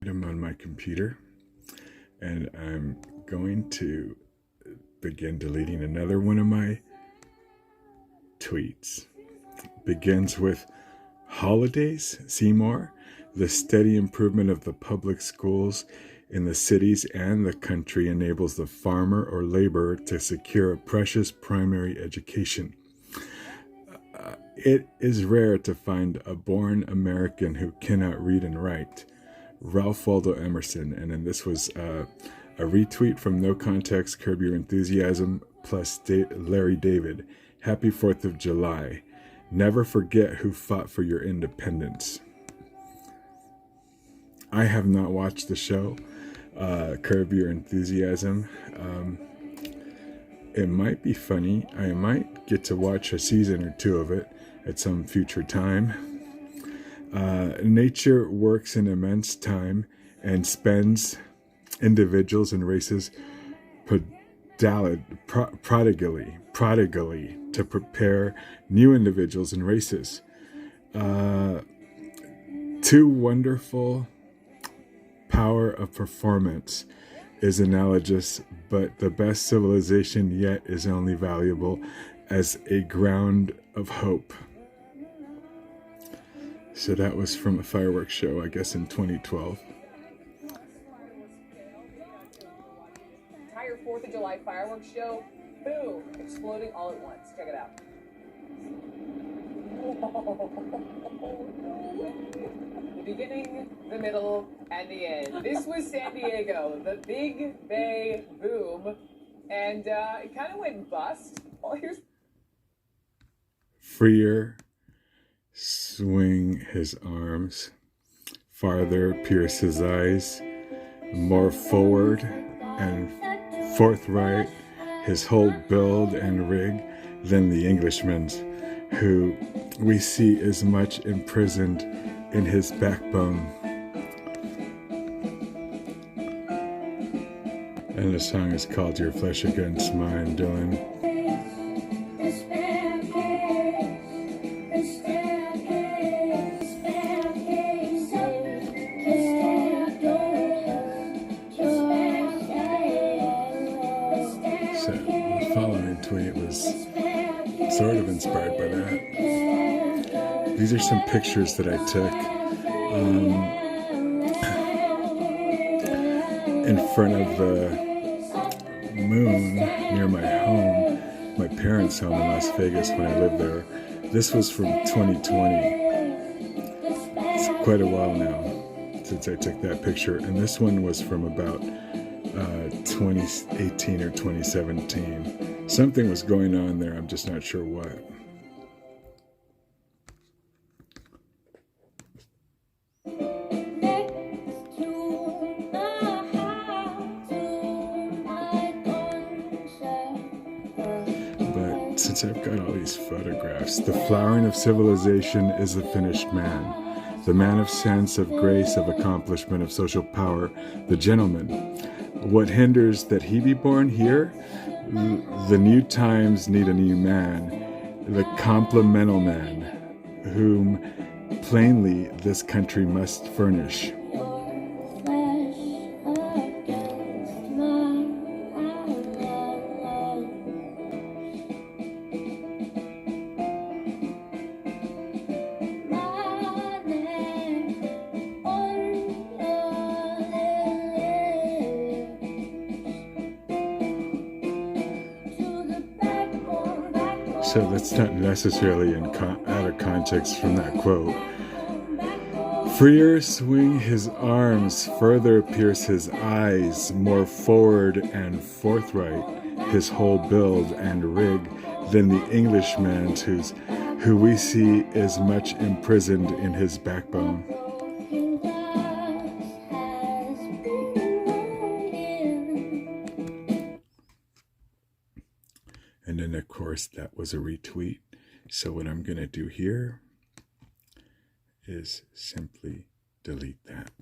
I'm on my computer and I'm going to begin deleting another one of my tweets. Begins with holidays, Seymour, the steady improvement of the public schools in the cities and the country enables the farmer or laborer to secure a precious primary education. It is rare to find a born American who cannot read and write. Ralph Waldo Emerson, and then this was a retweet from No Context, Curb Your Enthusiasm, plus Larry David. Happy 4th of July. Never forget who fought for your independence. I have not watched the show, Curb Your Enthusiasm. It might be funny. I might get to watch a season or two of it at some future time. Nature works in immense time and spends individuals and races prodigally to prepare new individuals and races. Too wonderful power of performance is analogous, but the best civilization yet is only valuable as a ground of hope. So that was from a fireworks show, I guess, in 2012. Entire 4th of July fireworks show, boom, exploding all at once. Check it out. The beginning, the middle, and the end. This was San Diego, the Big Bay boom, and it kind of went bust. Well, here's freer. Swing his arms, farther pierce his eyes, more forward and forthright, his whole build and rig than the Englishman's, who we see as much imprisoned in his backbone. And the song is called Your Flesh Against Mine, Dylan. Tweet was sort of inspired by that. These are some pictures that I took in front of the moon near my home, my parents' home in Las Vegas when I lived there. This was from 2020. It's quite a while now since I took that picture, and this one was from about 2018 or 2017. Something was going on there, I'm just not sure what. But since I've got all these photographs, the flowering of civilization is the finished man. The man of sense, of grace, of accomplishment, of social power, the gentleman. What hinders that he be born here? The new times need a new man, the complemental man, whom plainly this country must furnish. So that's not necessarily out of context from that quote. Freer swing his arms, further pierce his eyes, more forward and forthright, his whole build and rig than the Englishman's who we see is much imprisoned in his backbone. And then, of course, that was a retweet. So what I'm going to do here is simply delete that.